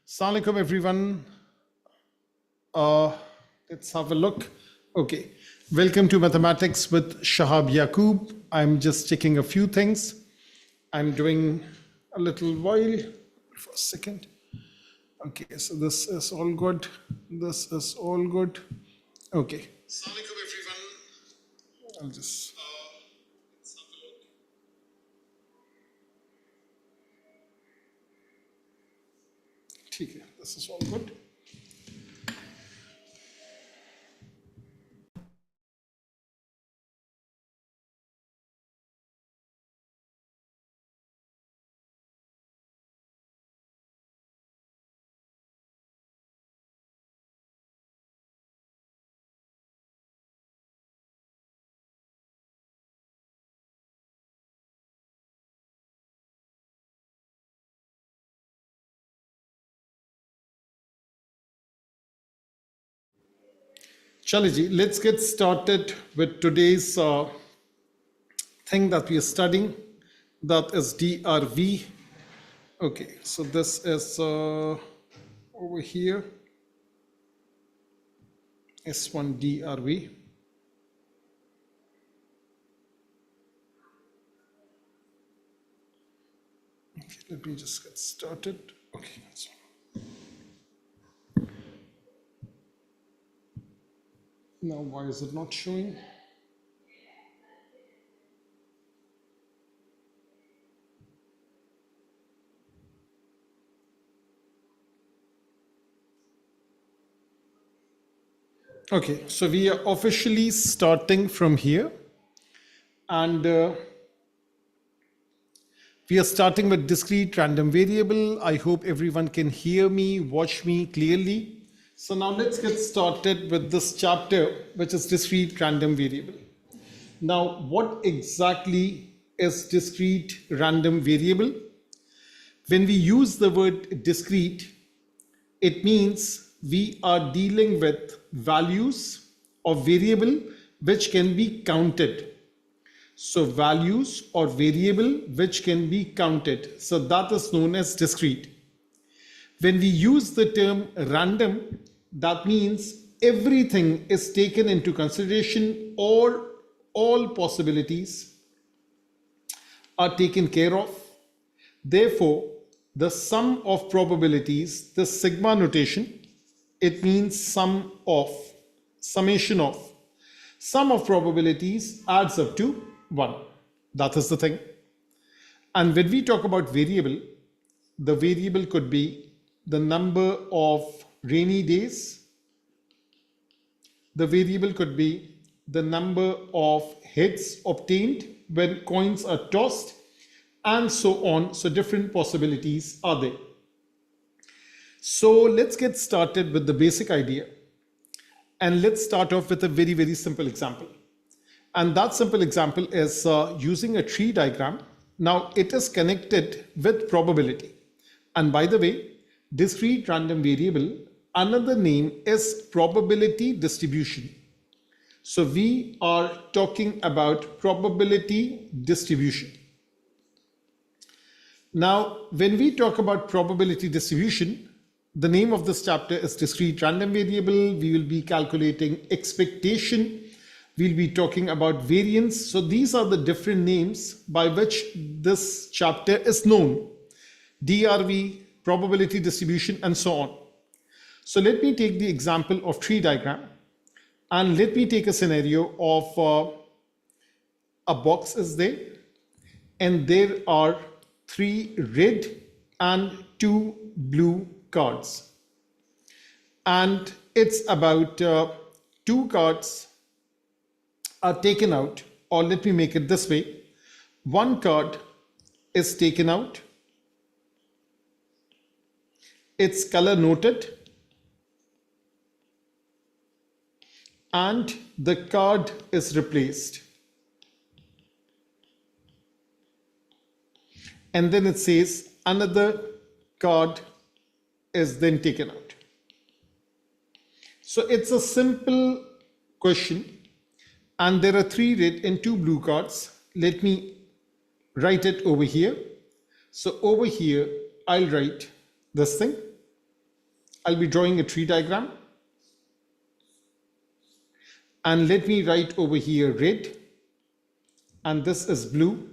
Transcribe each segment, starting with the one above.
Assalamu alaikum everyone. Uh, let's have a look. Okay, welcome to Mathematics with Shahab Yaqub. I'm just checking a few things. I'm doing a little while for a second. Okay, so this is all good. This is all good. Okay. Assalamu alaikum everyone. I'll just. Let's have a look. Okay, this is all good. Chalaji, let's get started with today's thing that we are studying. That is DRV. Okay, so this is over here. S1 DRV. Okay, let me just get started. Okay, so. Now, why is it not showing? Okay, so we are officially starting from here, and we are starting with discrete random variable. I hope everyone can hear me, watch me clearly. So now let's get started with this chapter, which is discrete random variable. Now, what exactly is discrete random variable? When we use the word discrete, it means we are dealing with values of variable which can be counted. So values or variable which can be counted. So that is known as discrete. When we use the term random, that means everything is taken into consideration, or all possibilities are taken care of. Therefore, the sum of probabilities, the sigma notation, it means sum of, summation of. Sum of probabilities adds up to 1. That is the thing. And when we talk about variable, the variable could be the number of rainy days. The variable could be the number of hits obtained when coins are tossed, and so on. So different possibilities are there. So let's get started with the basic idea. And let's start off with a very, very simple example. And that simple example is using a tree diagram. Now it is connected with probability. And by the way, discrete random variable, another name is probability distribution. So we are talking about probability distribution. Now, when we talk about probability distribution, the name of this chapter is discrete random variable. We will be calculating expectation. We'll be talking about variance. So these are the different names by which this chapter is known. DRV, probability distribution, and so on. So let me take the example of tree diagram, and let me take a scenario of a box is there, and there are 3 red and 2 blue cards, and it's about 2 cards are taken out, or let me make it this way. 1 card is taken out, it's color noted, and the card is replaced. And then it says another card is then taken out. So it's a simple question, and there are 3 red and 2 blue cards. Let me write it over here. So over here, I'll write this thing. I'll be drawing a tree diagram. And let me write over here red, and this is blue,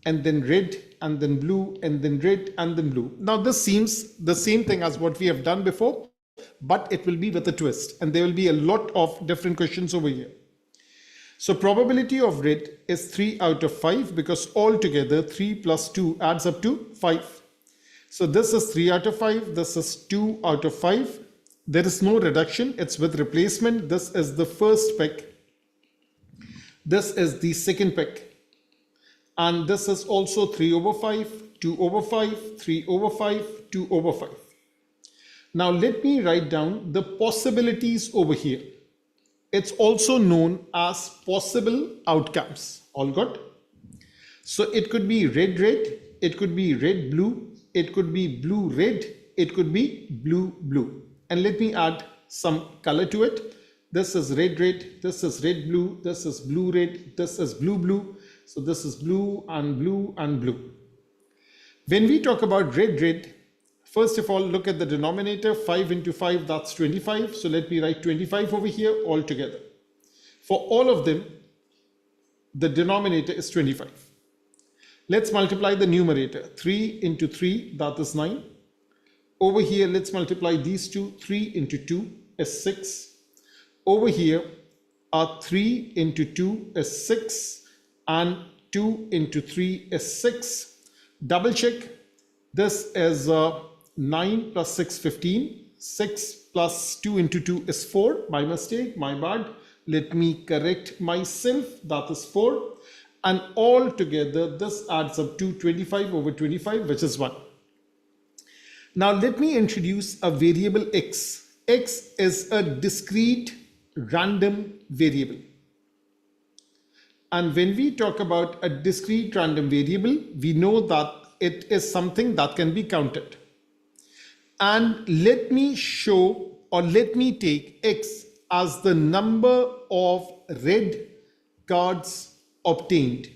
and then red, and then blue, and then red, and then blue. Now this seems the same thing as what we have done before, but it will be with a twist, and there will be a lot of different questions over here. So probability of red is 3 out of 5 because altogether 3 plus 2 adds up to 5. So this is 3 out of 5, this is 2 out of 5. There is no reduction, it's with replacement. This is the first pick. This is the second pick. And this is also 3 over 5, 2 over 5, 3 over 5, 2 over 5. Now let me write down the possibilities over here. It's also known as possible outcomes. All good? So it could be red, red, it could be red, blue, it could be blue, red, it could be blue, blue. And let me add some color to it. This is red, red, this is red, blue, this is blue, red, this is blue, blue. So this is blue and blue and blue. When we talk about red, red, first of all, look at the denominator. 5 into 5, that's 25. So let me write 25 over here altogether. For all of them, the denominator is 25. Let's multiply the numerator. 3 into 3, that is 9. Over here, let's multiply these two. 3 into 2 is 6. Over here, 3 into 2 is 6. And 2 into 3 is 6. Double check. This is 9 plus 6, 15. 6 plus 2 into 2 is 4. My mistake, my bad. Let me correct myself. That is 4. And all together, this adds up to 25 over 25, which is 1. Now let me introduce a variable x. X is a discrete random variable. And when we talk about a discrete random variable, we know that it is something that can be counted. And let me show, or let me take x as the number of red cards obtained.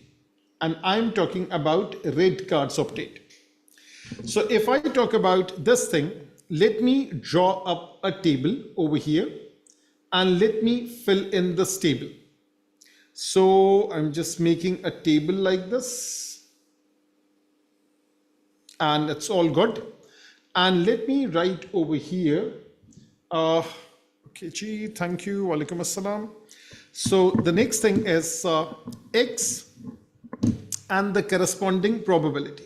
And I'm talking about red cards obtained. So if I talk about this thing, let me draw up a table over here and let me fill in this table. So I'm just making a table like this and it's all good. And let me write over here. Okay, gee, thank you. Walaikum assalam. So the next thing is x and the corresponding probability.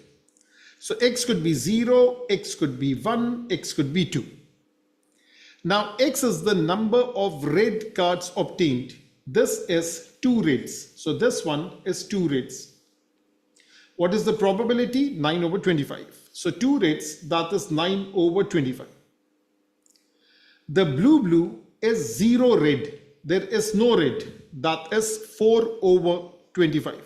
So x could be 0, x could be 1, x could be 2. Now x is the number of red cards obtained. This is 2 reds. So this one is 2 reds. What is the probability? 9 over 25. So 2 reds, that is 9 over 25. The blue is 0 red. There is no red. That is 4 over 25.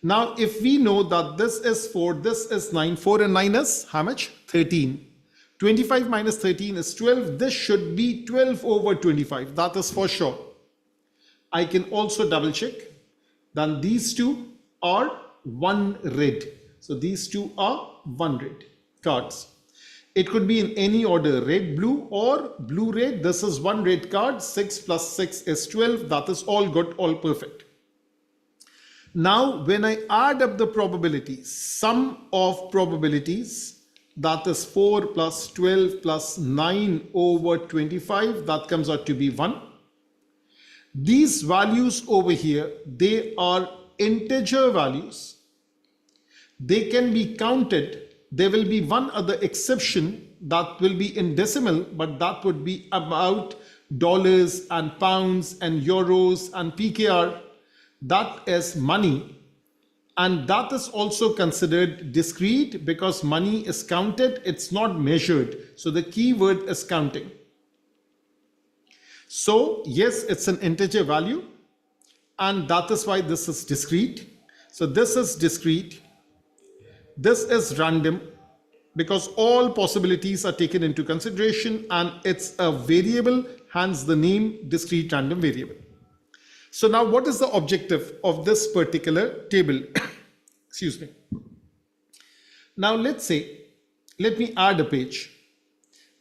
Now, if we know that this is 4, this is 9, 4 and 9 is how much? 13. 25 minus 13 is 12. This should be 12 over 25. That is for sure. I can also double check. Then these two are 1 red. So these two are 1 red cards. It could be in any order, red, blue or blue, red. This is 1 red card. 6 plus 6 is 12. That is all good, all perfect. Now, when I add up the probabilities, sum of probabilities, that is 4 plus 12 plus 9 over 25, that comes out to be 1. These values over here, they are integer values. They can be counted. There will be one other exception that will be in decimal, but that would be about dollars and pounds and euros and PKR. That is money, and that is also considered discrete because money is counted, it's not measured. So the key word is counting. So yes, it's an integer value, and that is why this is discrete. So this is discrete. This is random because all possibilities are taken into consideration, and it's a variable, hence the name discrete random variable. So now what is the objective of this particular table? Excuse me. Now let's say, let me add a page.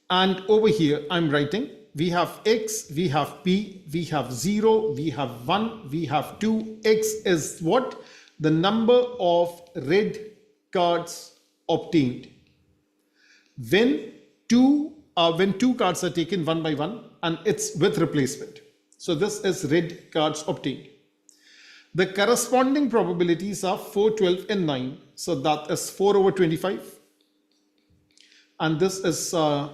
And over here, I'm writing, we have x, we have p, we have 0, we have 1, we have 2. X is what? The number of red cards obtained. When two cards are taken one by one and it's with replacement. So this is red cards obtained. The corresponding probabilities are 4, 12, and 9. So that is 4 over 25. And this is how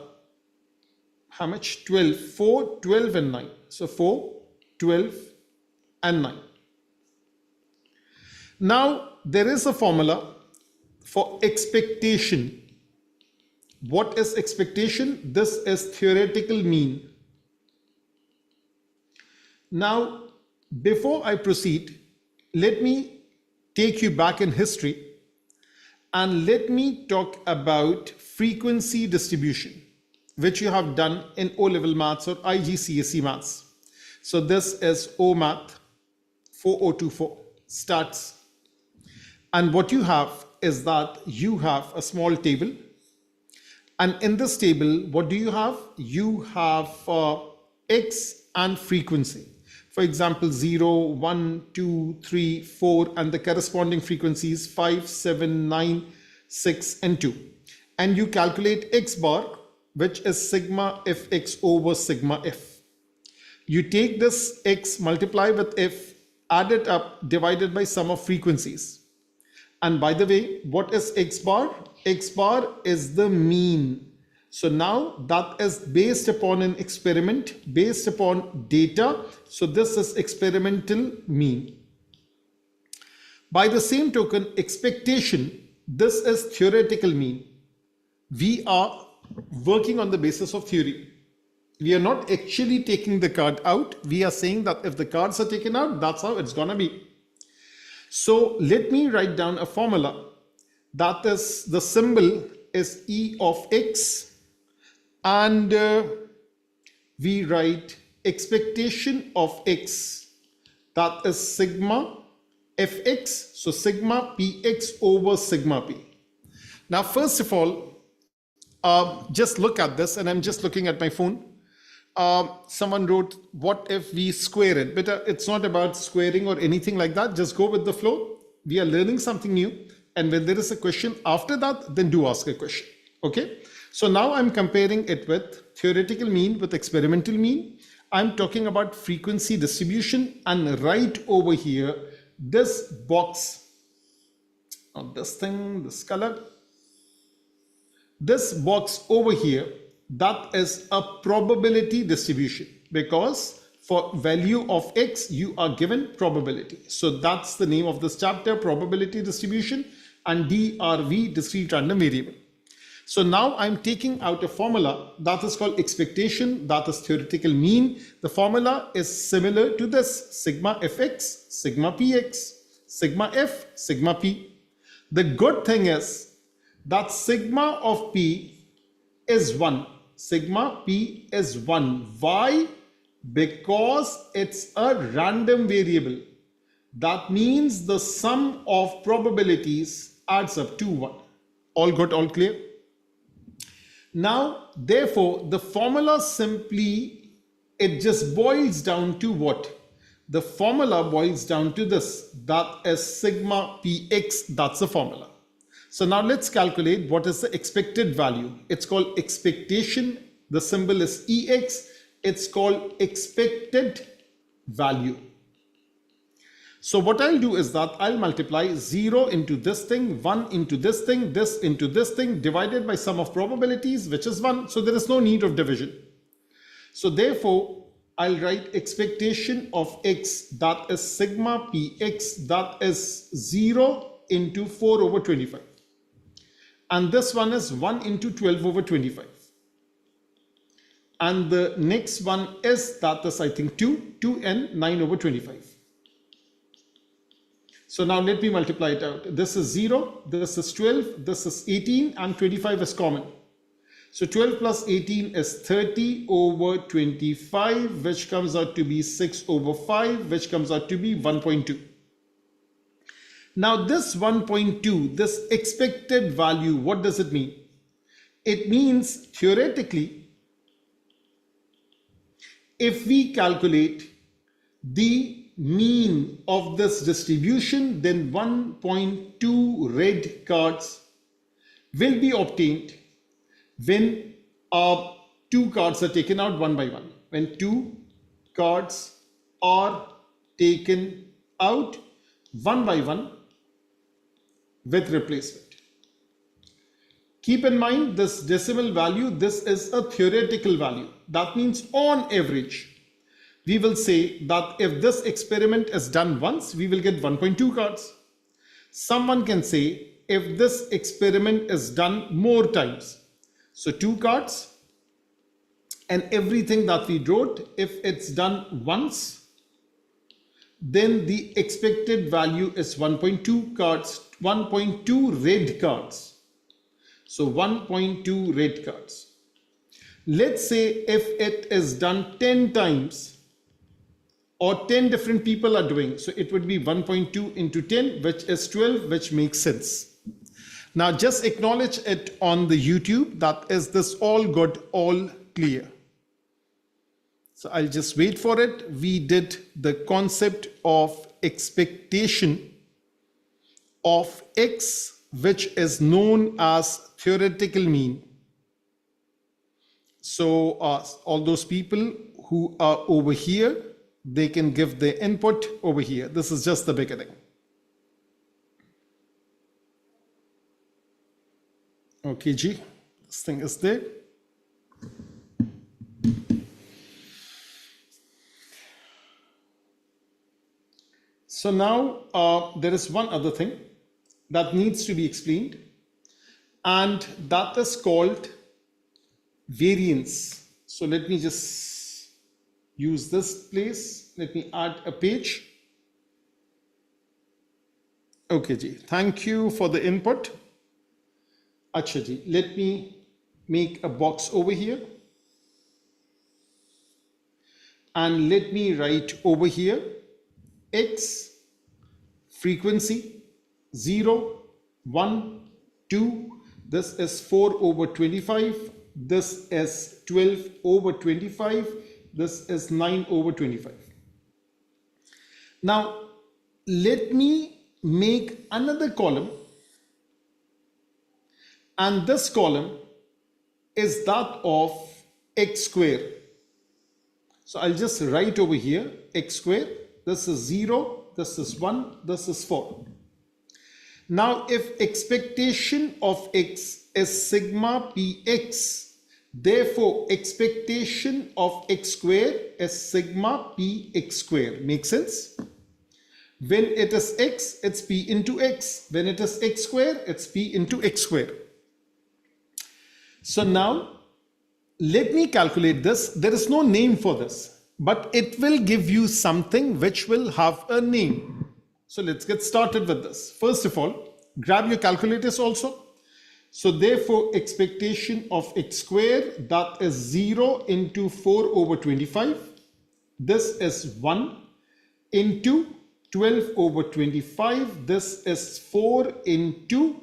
much? 12. 4, 12, and 9. So 4, 12, and 9. Now, there is a formula for expectation. What is expectation? This is theoretical mean. Now, before I proceed, let me take you back in history and let me talk about frequency distribution, which you have done in O-level maths or IGCSE maths. So this is O math 4024 starts. And what you have is that you have a small table. And in this table, what do you have? You have X and frequency. For example, 0, 1, 2, 3, 4, and the corresponding frequencies 5, 7, 9, 6, and 2. And you calculate X bar, which is sigma Fx over sigma F. You take this X, multiply with F, add it up, divided by sum of frequencies. And by the way, what is X bar? X bar is the mean. So now that is based upon an experiment, based upon data. So this is experimental mean. By the same token, expectation, this is theoretical mean. We are working on the basis of theory. We are not actually taking the card out. We are saying that if the cards are taken out, that's how it's gonna be. So let me write down a formula. That is, the symbol is E of X, and we write expectation of X, that is sigma Fx, so sigma Px over sigma P. Now first of all, just look at this, and I'm just looking at my phone. Someone wrote, what if we square it? But it's not about squaring or anything like that. Just go with the flow. We are learning something new. And when there is a question after that, then do ask a question. Okay. So now I'm comparing it with theoretical mean with experimental mean. I'm talking about frequency distribution, and right over here, this box, not this thing, this color, this box over here, that is a probability distribution, because for value of X, you are given probability. So that's the name of this chapter, probability distribution, and DRV, discrete random variable. So now I'm taking out a formula that is called expectation, that is theoretical mean. The formula is similar to this, sigma Fx, sigma Px, sigma F, sigma P. The good thing is that sigma of P is 1. Sigma P is 1. Why? Because it's a random variable. That means the sum of probabilities adds up to 1. All good, all clear? Now, therefore, the formula simply, it just boils down to what? The formula boils down to this, that is sigma Px, that's the formula. So now let's calculate what is the expected value. It's called expectation. The symbol is Ex. It's called expected value. So what I'll do is that I'll multiply 0 into this thing, 1 into this thing, this into this thing, divided by sum of probabilities, which is 1. So there is no need of division. So therefore, I'll write expectation of X, that is sigma Px, that is 0 into 4 over 25. And this one is 1 into 12 over 25. And the next one is, that is I think 2n 9 over 25. So now let me multiply it out. This is 0, this is 12, this is 18, and 25 is common. So 12 plus 18 is 30 over 25, which comes out to be 6 over 5, which comes out to be 1.2. Now this 1.2, this expected value, what does it mean? It means theoretically, If we calculate the mean of this distribution, then 1.2 red cards will be obtained when two cards are taken out one by one. When two cards are taken out one by one with replacement. Keep in mind this decimal value, this is a theoretical value. That means on average, we will say that if this experiment is done once, we will get 1.2 cards. Someone can say if this experiment is done more times, so 2 cards, and everything that we wrote, if it's done once, then the expected value is 1.2 cards, 1.2 red cards. So 1.2 red cards. Let's say if it is done 10 times or 10 different people are doing, so it would be 1.2 into 10, which is 12, which makes sense. Now just acknowledge it on the YouTube. That is this all good, all clear. So I'll just wait for it. We did the concept of expectation of X, which is known as theoretical mean. So all those people who are over here, they can give their input over here. This is just the beginning. Okay, G, this thing is there. So now there is one other thing that needs to be explained, and that is called variance. So let me just use this place. Let me add a page. Okay, Ji, thank you for the input. Acha Ji, let me make a box over here. And let me write over here X, frequency 0, 1, 2. This is 4 over 25. This is 12 over 25. This is 9 over 25. Now, let me make another column. And this column is that of X square. So I'll just write over here X square. This is 0. This is 1. This is 4. Now, if expectation of X is sigma px, therefore expectation of X square is sigma px square. Make sense? When it is X, it's P into X. When it is X square, it's P into X square. So now, let me calculate this. There is no name for this, but it will give you something which will have a name. So let's get started with this. First of all, grab your calculators also. So therefore, expectation of X square, that is 0 into 4 over 25. This is 1 into 12 over 25. This is 4 into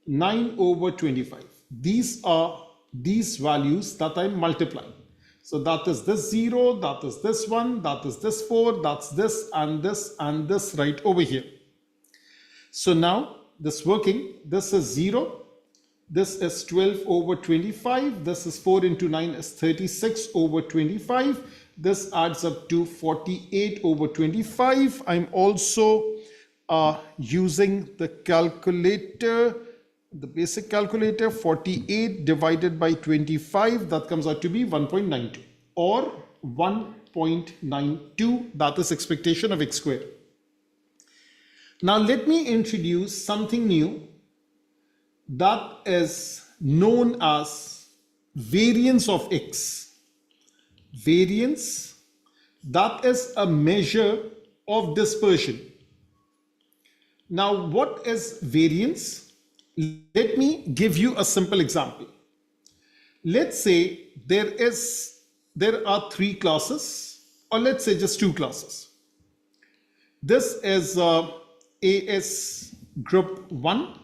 9 over 25. These are these values that I'm multiplying. So that is this 0, that is this 1, that is this 4, that's this and this right over here. So now this working, this is 0, this is 12 over 25, this is 4 into 9 is 36 over 25, this adds up to 48 over 25. I'm also using the calculator, the basic calculator. 48 divided by 25, that comes out to be 1.92 or 1.92. That is expectation of X square. Now let me introduce something new that is known as variance of X. Variance, that is a measure of dispersion. Now what is variance? Let me give you a simple example. Let's say there are 3 classes, or let's say just 2 classes. This is AS group 1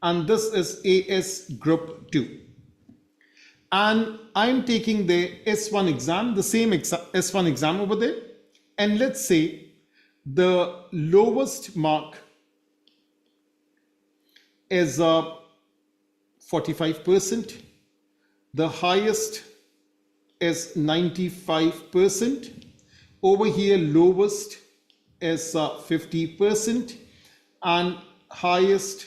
and this is AS group 2. And I'm taking the S1 exam, the same S1 exam over there. And let's say the lowest mark is 45%. The highest is 95%. Over here, lowest is 50%. And highest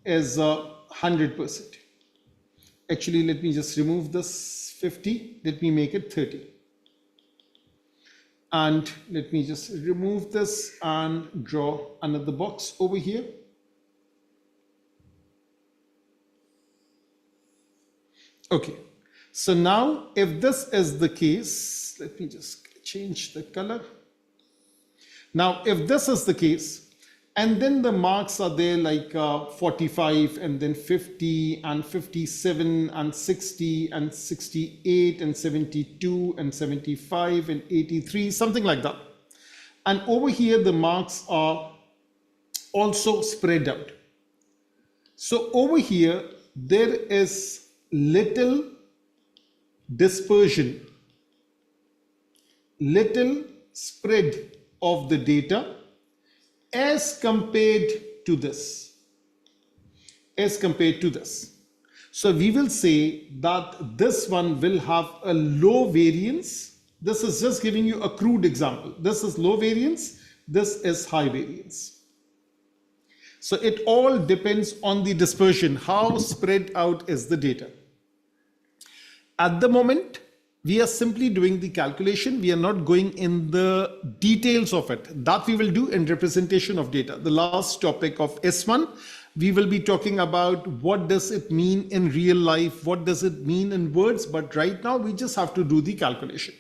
is 100%. Actually, let me just remove this 50. Let me make it 30. And let me just remove this and draw another box over here. Okay. So now if this is the case, let me just change the color. Now, if this is the case, and then the marks are there like 45 and then 50 and 57 and 60 and 68 and 72 and 75 and 83, something like that. And over here, the marks are also spread out. So over here, there is little dispersion, little spread of the data as compared to this. So we will say that this one will have a low variance. This is just giving you a crude example. This is low variance. This is high variance. So it all depends on the dispersion, how spread out is the data. At the moment, we are simply doing the calculation. We are not going in the details of it. That we will do in representation of data. The last topic of S1, we will be talking about what does it mean in real life, what does it mean in words, but right now we just have to do the calculation.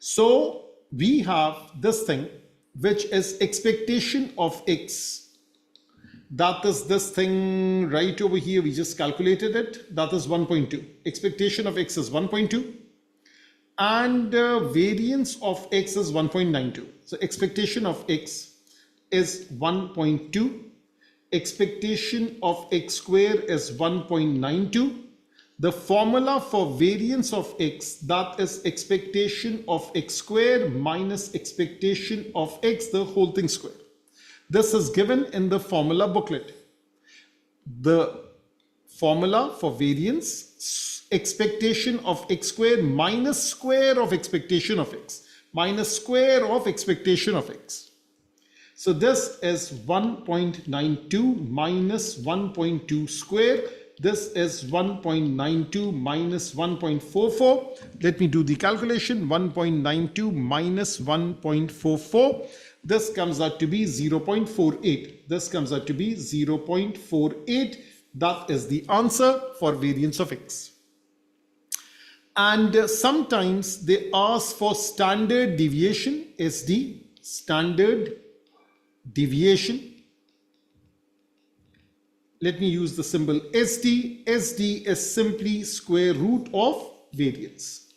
So we have this thing, which is expectation of X. That is this thing right over here. We just calculated it. That is 1.2. Expectation of X is 1.2. And variance of X is 1.92. So expectation of X is 1.2. Expectation of X square is 1.92. The formula for variance of X, that is expectation of X square minus expectation of X, the whole thing square. This is given in the formula booklet. The formula for variance, expectation of X square minus square of expectation of X, minus square of expectation of X. So this is 1.92 minus 1.2 square. This is 1.92 minus 1.44. Let me do the calculation. 1.92 minus 1.44. This comes out to be 0.48. This comes out to be 0.48. That is the answer for variance of X. And sometimes they ask for standard deviation, SD, standard deviation. Let me use the symbol SD. SD is simply square root of variance.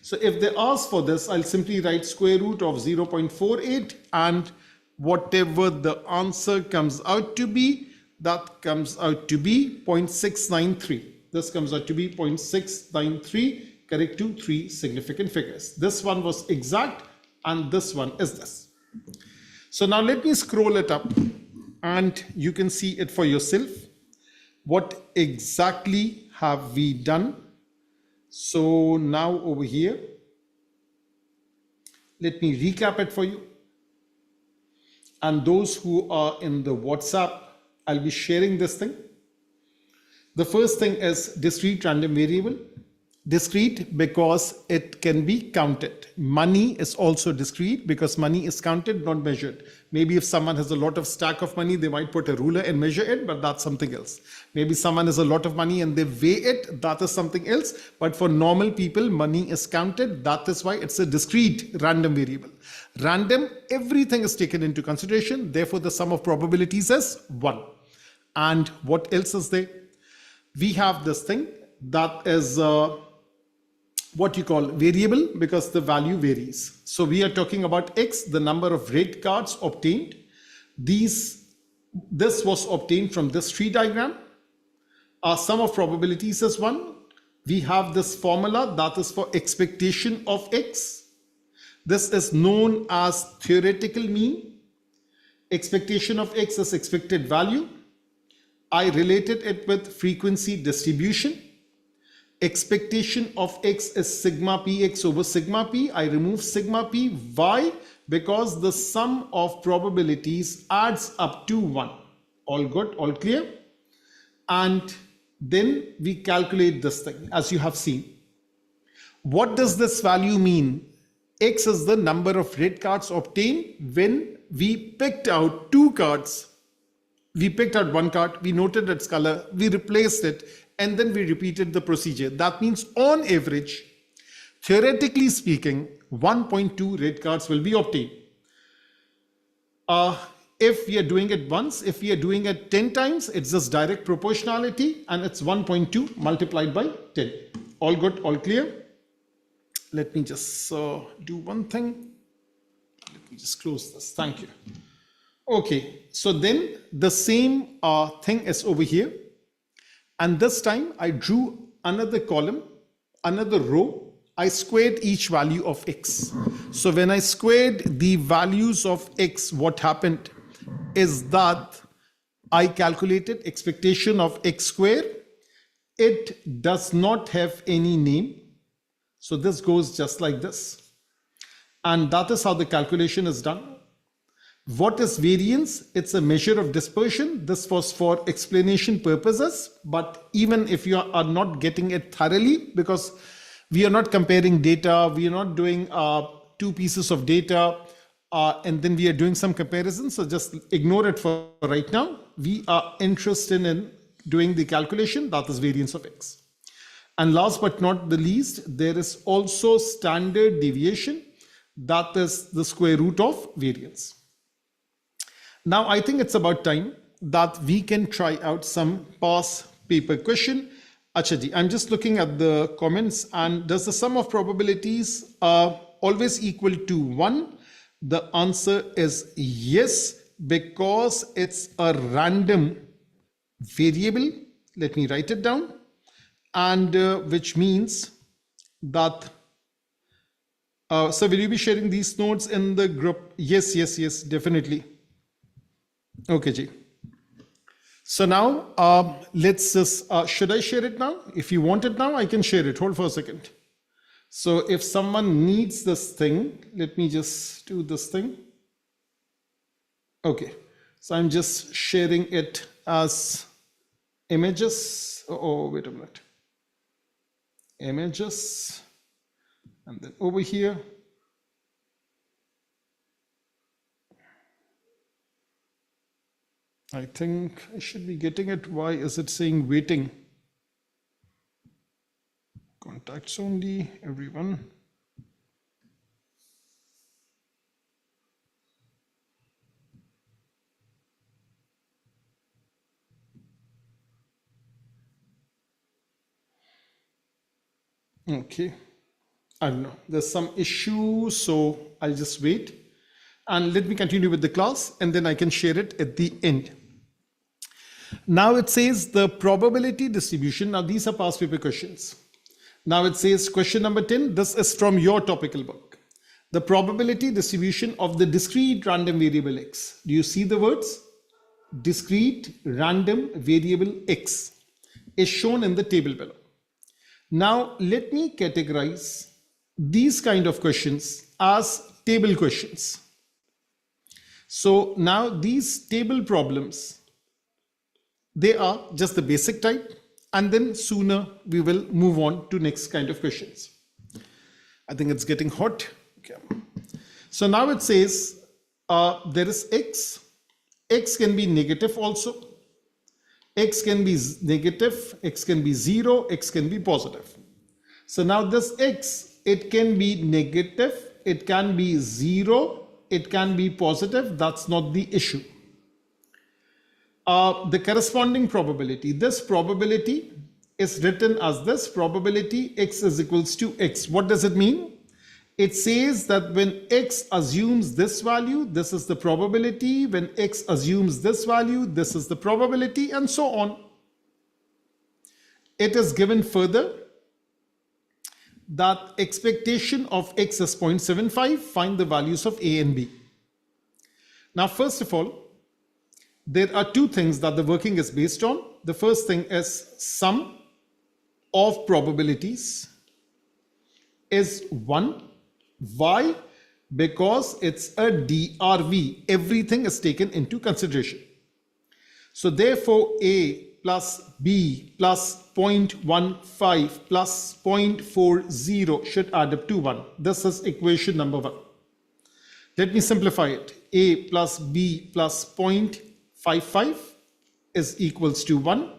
So if they ask for this, I'll simply write square root of 0.48, and whatever the answer comes out to be, that comes out to be 0.693. This comes out to be 0.693, correct to 3 significant figures. This one was exact and this one is this. So now let me scroll it up and you can see it for yourself. What exactly have we done? So now over here, let me recap it for you. And those who are in the WhatsApp, I'll be sharing this thing. The first thing is discrete random variable. Discrete because it can be counted. Money is also discrete because money is counted, not measured. Maybe if someone has a lot of stack of money, they might put a ruler and measure it, but that's something else. Maybe someone has a lot of money and they weigh it, that is something else. But for normal people, money is counted. That is why it's a discrete random variable. Random, everything is taken into consideration. Therefore, the sum of probabilities is 1. And what else is there? We have this thing that is what you call variable because the value varies. So we are talking about X, the number of red cards obtained. This was obtained from this tree diagram. Our sum of probabilities is 1. we have this formula that is for expectation of x. This is known as theoretical mean. Expectation of x is expected value. I related it with frequency distribution. Expectation of x is sigma px over sigma p. I remove sigma p. Why? Because the sum of probabilities adds up to 1. All good? All clear? And then we calculate this thing as you have seen. What does this value mean? X is the number of red cards obtained when we picked out 2 cards. We picked out 1 card, we noted its color, we replaced it, and then we repeated the procedure. That means on average, theoretically speaking, 1.2 red cards will be obtained. If we are doing it once, if we are doing it 10 times, it's just direct proportionality and it's 1.2 multiplied by 10. All good, all clear? Let me just do one thing. Let me just close this. Thank you. Okay, so then the same thing is over here. And this time I drew another column, another row. I squared each value of x. So when I squared the values of x, what happened is that I calculated expectation of x square. It does not have any name. So this goes just like this. And that is how the calculation is done. What is variance? It's a measure of dispersion. This was for explanation purposes, but even if you are not getting it thoroughly, because we are not comparing data, we are not doing 2 pieces of data, and then we are doing some comparisons. So just ignore it for right now. We are interested in doing the calculation, that is variance of x. And last but not the least, there is also standard deviation, that is the square root of variance. Now I think it's about time that we can try out some past paper question. Achaji, I'm just looking at the comments, and does the sum of probabilities always equal to 1? The answer is yes, because it's a random variable. Let me write it down. And which means that, so will you be sharing these notes in the group? Yes, yes, yes, definitely. Okay, Ji. So now let's just, should I share it now? If you want it now, I can share it. Hold for a second. So if someone needs this thing, let me just do this thing. Okay, so I'm just sharing it as images. Oh, wait a minute. Images, and then over here. I think I should be getting it. Why is it saying waiting? Contacts only, everyone. Okay, I don't know. There's some issue, so I'll just wait. And let me continue with the class, and then I can share it at the end. Now it says the probability distribution. Now these are past paper questions. Now it says question number 10. This is from your topical book. The probability distribution of the discrete random variable x. Do you see the words? Discrete random variable x is shown in the table below. Now let me categorize these kind of questions as table questions. So now these table problems, they are just the basic type, and then sooner we will move on to next kind of questions. I think it's getting hot. Okay. So now it says there is x. X can be negative also. X can be negative, x can be 0, x can be positive. So now this x, it can be negative, it can be 0, it can be positive. That's not the issue. The corresponding probability, this probability is written as this probability x is equals to x. What does it mean? It says that when x assumes this value, this is the probability. When x assumes this value, this is the probability, and so on. It is given further that expectation of x is 0.75, find the values of a and b. Now, first of all, there are two things that the working is based on. The first thing is sum of probabilities is 1. Why? Because it's a DRV. Everything is taken into consideration. So therefore, A plus B plus 0.15 plus 0.40 should add up to 1. This is equation number 1. Let me simplify it. A plus B plus 0.55 is equals to 1.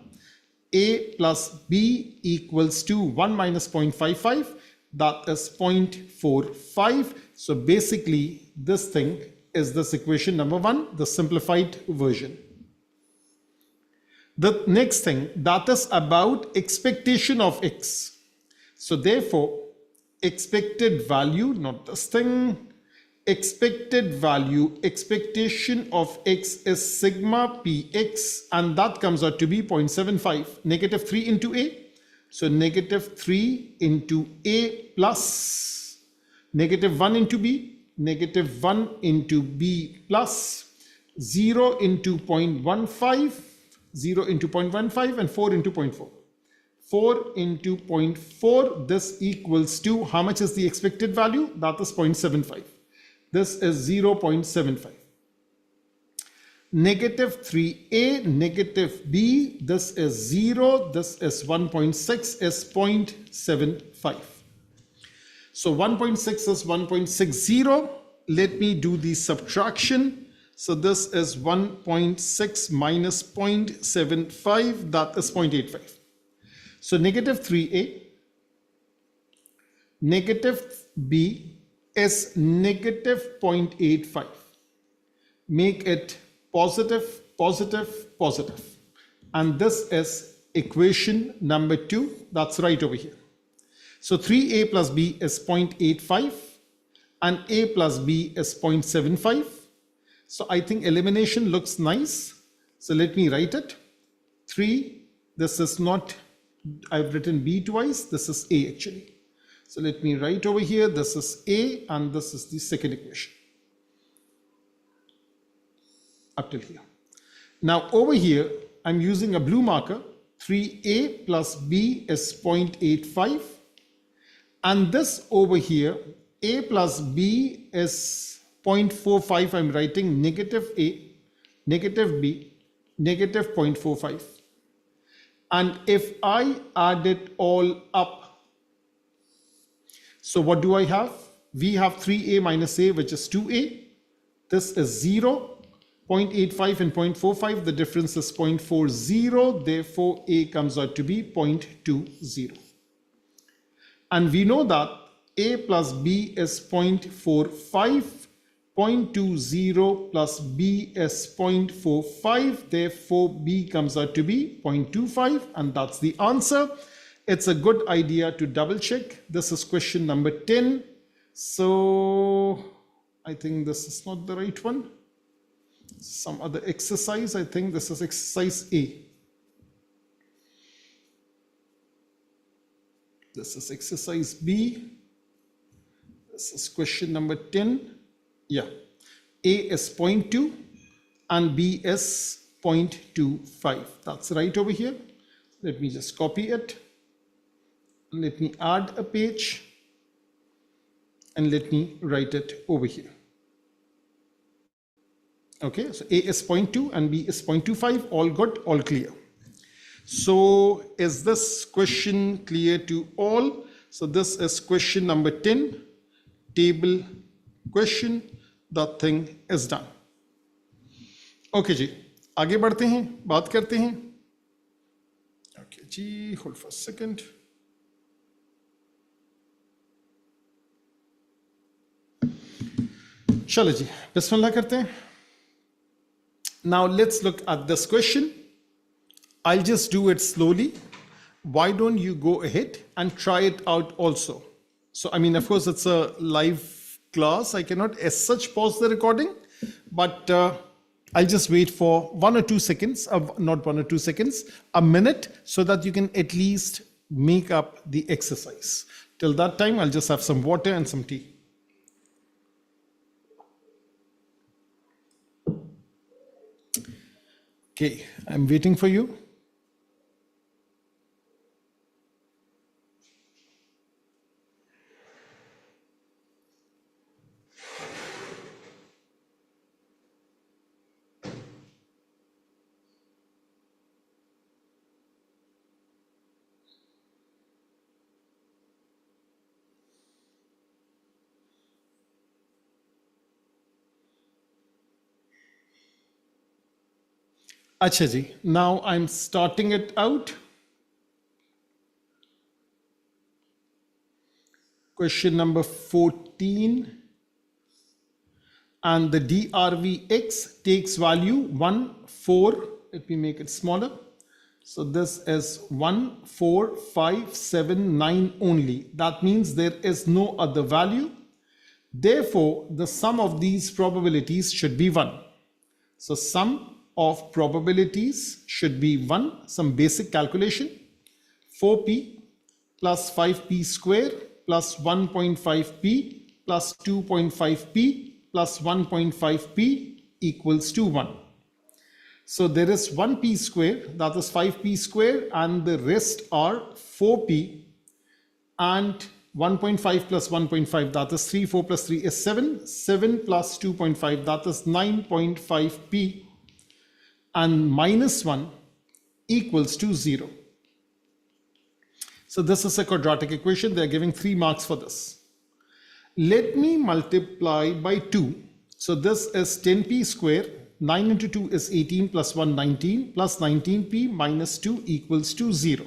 A plus B equals to 1 minus 0.55. That is 0.45. So basically, this thing is this equation number 1, the simplified version. The next thing, that is about expectation of x. So therefore, expected value, not this thing, expected value, expectation of x is sigma px, and that comes out to be 0.75, negative 3 into a. So negative 3 into a plus negative 1 into b, negative 1 into b plus 0 into 0.15, 0 into 0.15 and 4 into 0.4. 4 into 0.4, this equals to, how much is the expected value? That is 0.75. This is 0.75. Negative 3a, negative b, this is 0, this is 1.6, is 0.75. So 1.6 is 1.60. Let me do the subtraction. So this is 1.6 minus 0.75, that is 0.85. So negative 3a, negative b is negative 0.85. Make it positive, positive, positive. And this is equation number 2. That's right over here. So 3a plus b is 0.85 and a plus b is 0.75. So I think elimination looks nice. So let me write it. 3, this is not, I've written b twice, this is a actually. So let me write over here, this is a and this is the second equation. Up till here. Now over here, I'm using a blue marker. 3a plus b is 0.85. And this over here, a plus b is 0.45. I'm writing negative a, negative b, negative 0.45. And if I add it all up, so what do I have? We have 3a minus a, which is 2a. This is 0. 0.85 and 0.45, the difference is 0.40. Therefore, a comes out to be 0.20. And we know that a plus b is 0.45. 0.20 plus b is 0.45. Therefore, b comes out to be 0.25. And that's the answer. It's a good idea to double check. This is question number 10. So I think this is not the right one. Some other exercise. I think this is exercise A. This is exercise B. This is question number 10. Yeah. A is 0.2 and B is 0.25. That's right over here. Let me just copy it. Let me add a page and let me write it over here. Okay, so A is 0.2 and B is 0.25. All good, all clear. So is this question clear to all? So this is question number 10, table question. The thing is done. Okay जी, आगे बढ़ते हैं, बात करते हैं. Okay ji, hold for a second. चलो जी, बिस्मिल्लाह करते हैं. Now let's look at this question. I'll just do it slowly. Why don't you go ahead and try it out also? So, I mean, of course, it's a live class. I cannot as such pause the recording, but I'll just wait for 1 or 2 seconds, not 1 or 2 seconds, a minute, so that you can at least make up the exercise. Till that time, I'll just have some water and some tea. Okay, I'm waiting for you. Acha ji, now I'm starting it out. Question number 14. And the DRV x takes value 1, 4. Let me make it smaller. So this is 1, 4, 5, 7, 9 only. That means there is no other value. Therefore, the sum of these probabilities should be 1. So sum of probabilities should be 1. Some basic calculation. 4p plus 5p square plus 1.5p plus 2.5p plus 1.5p equals to 1. So there is 1p square, that is 5p square, and the rest are 4p, and 1.5 plus 1.5, that is 3, 4 plus 3 is 7, 7 plus 2.5, that is 9.5p, and minus 1 equals to 0. So this is a quadratic equation. They are giving 3 marks for this. Let me multiply by 2. So this is 10p square. 9 into 2 is 18 plus 1, 19 plus 19p minus 2 equals to 0.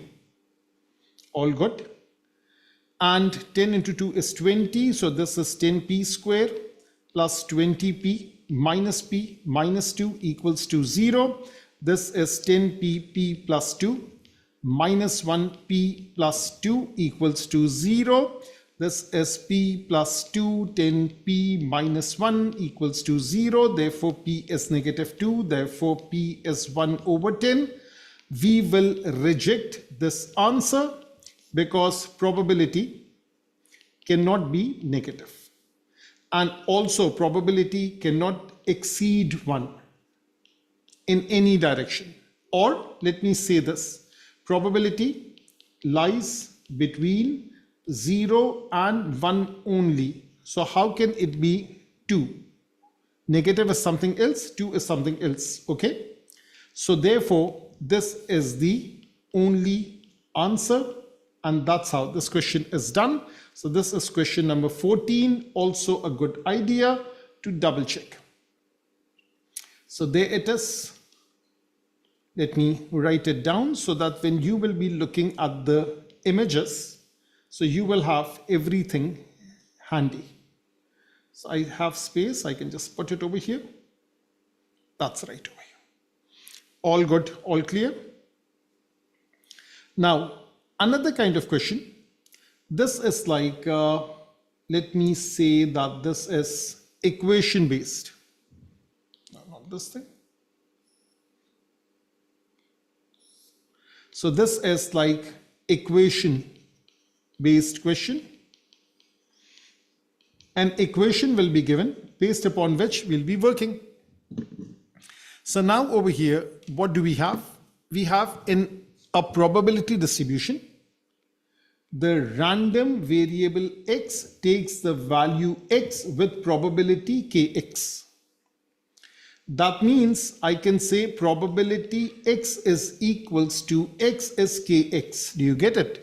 All good. And 10 into 2 is 20. So this is 10p square plus 20p minus p minus 2 equals to 0. This is 10p plus 2 minus 1p plus 2 equals to 0. This is p plus 2, 10p minus 1 equals to 0. Therefore, p is negative 2. Therefore, p is 1 over 10. We will reject this answer because probability cannot be negative. And also probability cannot exceed 1 in any direction. Or let me say this, probability lies between 0 and 1 only. So how can it be 2? Negative is something else, 2 is something else, okay? So therefore, this is the only answer, and that's how this question is done. So this is question number 14, also a good idea to double check. So there it is. Let me write it down so that when you will be looking at the images, so you will have everything handy. So I have space, I can just put it over here. That's right over here. All good, all clear? Now, another kind of question. This is like, let me say that this is equation based. No, not this thing. So this is like equation based question. An equation will be given based upon which we'll be working. So now over here, what do we have? We have in a probability distribution, the random variable x takes the value x with probability kx. That means I can say probability x is equals to x is kx. Do you get it?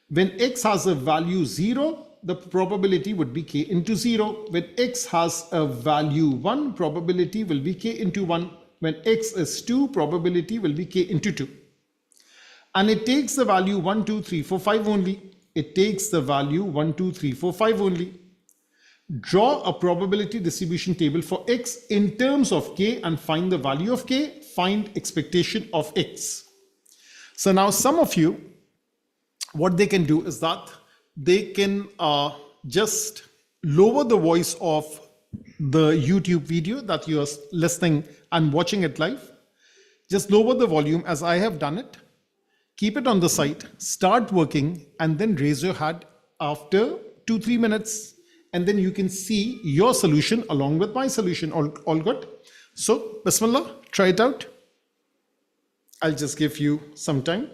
When x has a value 0, the probability would be k into 0. When x has a value 1, probability will be k into 1. When x is 2, probability will be k into 2. And it takes the value 1, 2, 3, 4, 5 only. It takes the value 1, 2, 3, 4, 5 only. Draw a probability distribution table for x in terms of k and find the value of k. Find expectation of x. So now some of you, what they can do is that they can just lower the voice of the YouTube video that you are listening and watching it live. Just lower the volume as I have done it. keep it on the side, start working, and then raise your hand after 2-3 minutes. And then you can see your solution along with my solution. All good? So, Bismillah, try it out. I'll just give you some time.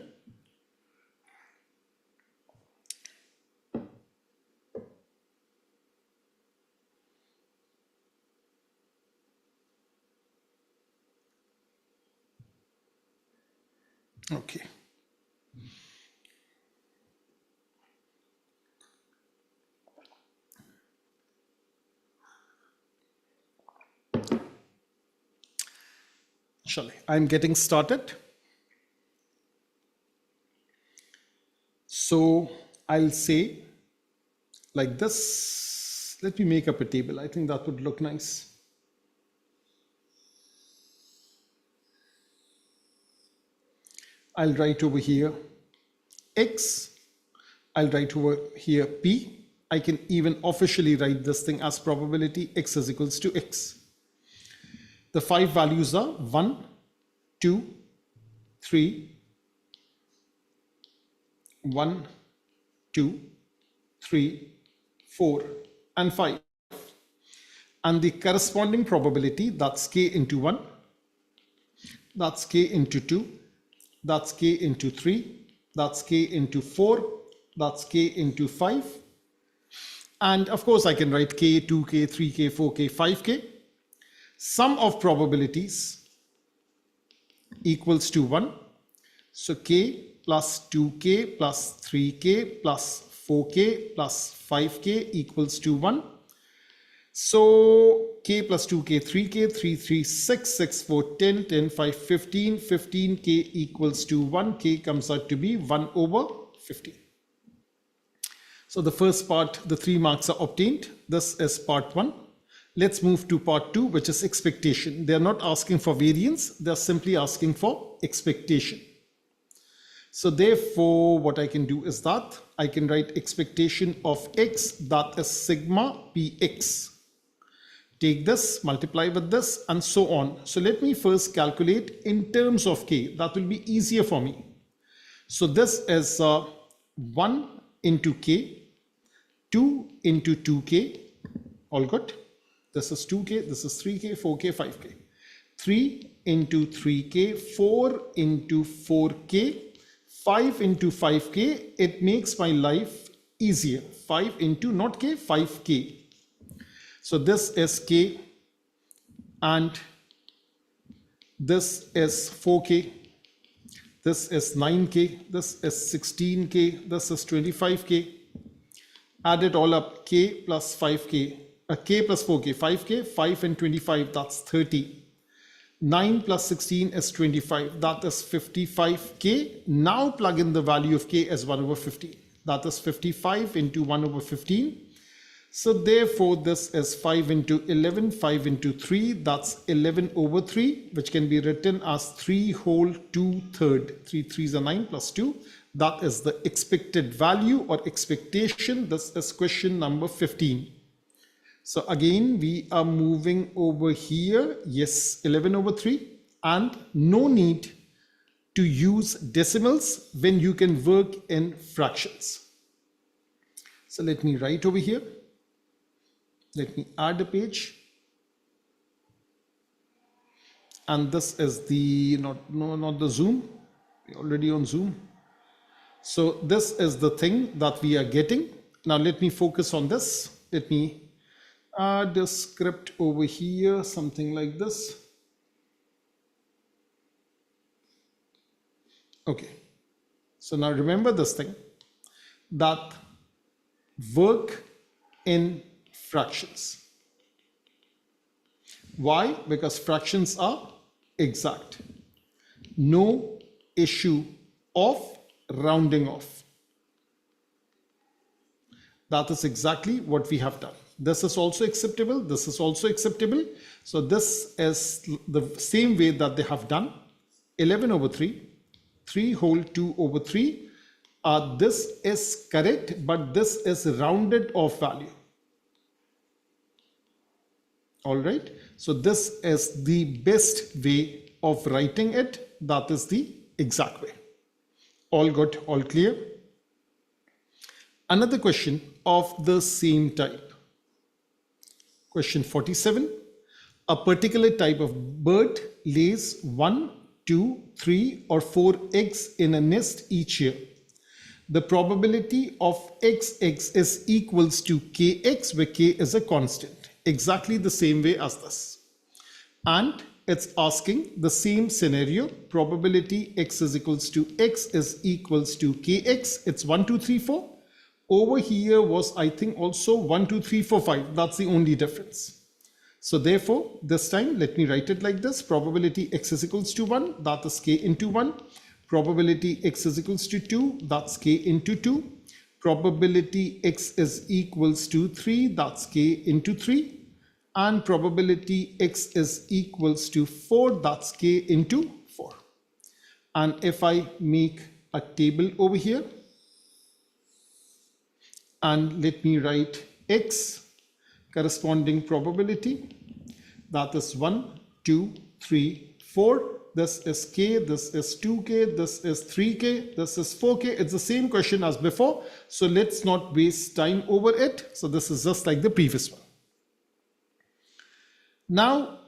Okay. I'm getting started. So I'll say like this. Let me make up a table. I think that would look nice. I'll write over here X. I'll write over here P. I can even officially write this thing as probability X is equals to X. The 5 values are 1, 2, 3, 1, 2, 3, 4, and 5. And the corresponding probability, that's K into 1, that's K into 2, that's K into 3, that's K into 4, that's K into 5. And of course, I can write K, 2K, 3K, 4K, 5K. Sum of probabilities equals to 1. So K plus 2K plus 3K plus 4K plus 5K equals to 1. So K plus 2K, 3K, 3, 3, 6, 6, 4, 10, 10, 5, 15, 15K equals to 1. K comes out to be 1 over 15. So the first part, the 3 marks are obtained. This is part 1. Let's move to part 2, which is expectation. They're not asking for variance. They're simply asking for expectation. So therefore, what I can do is that I can write expectation of X, that is sigma Px. Take this, multiply with this, and so on. So let me first calculate in terms of K. That will be easier for me. So this is 1 into K, 2 into 2K, all good. This is 2K, this is 3K, 4K, 5K. 3 into 3K, 4 into 4K, 5 into 5K. It makes my life easier. 5 into, not K, 5K. So this is K, and this is 4K. This is 9K. This is 16K. This is 25K. Add it all up, K plus 5K. K plus 4K, 5K, 5 and 25, that's 30. 9 plus 16 is 25, that is 55K. Now plug in the value of K as 1 over 15. That is 55 into 1 over 15. So therefore, this is 5 into 11, 5 into 3, that's 11 over 3, which can be written as 3 whole 2/3. 3 3s are 9 plus 2. That is the expected value or expectation. This is question number 15. So again, we are moving over here. Yes, 11 over 3. And no need to use decimals when you can work in fractions. So let me write over here. Let me add a page. And this is the, not the Zoom. We're already on Zoom. So this is the thing that we are getting. Now let me focus on this. Let me add a script over here, something like this. Okay. So now remember this thing, that work in fractions. Why? Because fractions are exact. No issue of rounding off. That is exactly what we have done. This is also acceptable. This is also acceptable. So this is the same way that they have done. 11 over 3, 3 whole 2 over 3. This is correct, but this is rounded off value. All right. So this is the best way of writing it. That is the exact way. All good, all clear. Another question of the same type. Question 47. A particular type of bird lays 1, 2, 3, or 4 eggs in a nest each year. The probability of XX is equals to Kx, where K is a constant. Exactly the same way as this. And it's asking the same scenario. Probability X is equals to X is equals to Kx. It's 1, 2, 3, 4. Over here was, I think, also 1, 2, 3, 4, 5. That's the only difference. So therefore, this time, let me write it like this. Probability X is equals to 1. That is K into 1. Probability X is equals to 2. That's K into 2. Probability X is equals to 3. That's K into 3. And probability X is equals to 4. That's K into 4. And if I make a table over here, and let me write X corresponding probability, that is 1, 2, 3, 4. This is K, this is 2K, this is 3K, this is 4K. It's the same question as before. So let's not waste time over it. So this is just like the previous one. Now,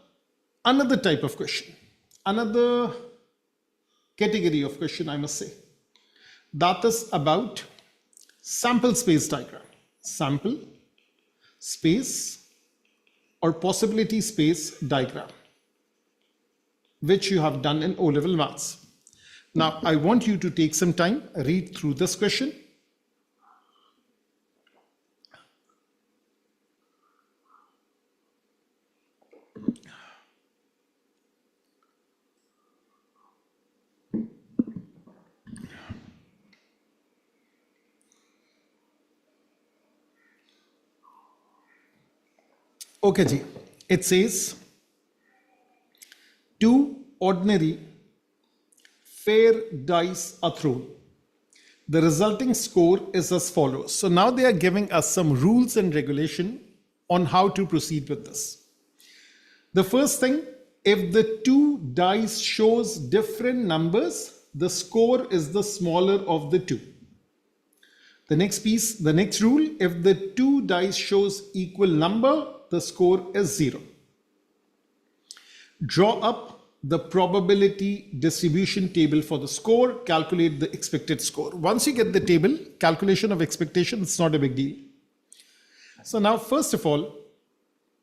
another type of question, another category of question, I must say, that is about sample space diagram. Sample space or possibility space diagram, which you have done in O-level maths. Now, I want you to take some time, read through this question. Okay, ji. It says, two ordinary fair dice are thrown. The resulting score is as follows. So now they are giving us some rules and regulation on how to proceed with this. The first thing, if the two dice shows different numbers, the score is the smaller of the two. The next piece, the next rule, if the two dice shows equal number, the score is 0. Draw up the probability distribution table for the score, calculate the expected score. Once you get the table, calculation of expectation, it's not a big deal. So now, first of all,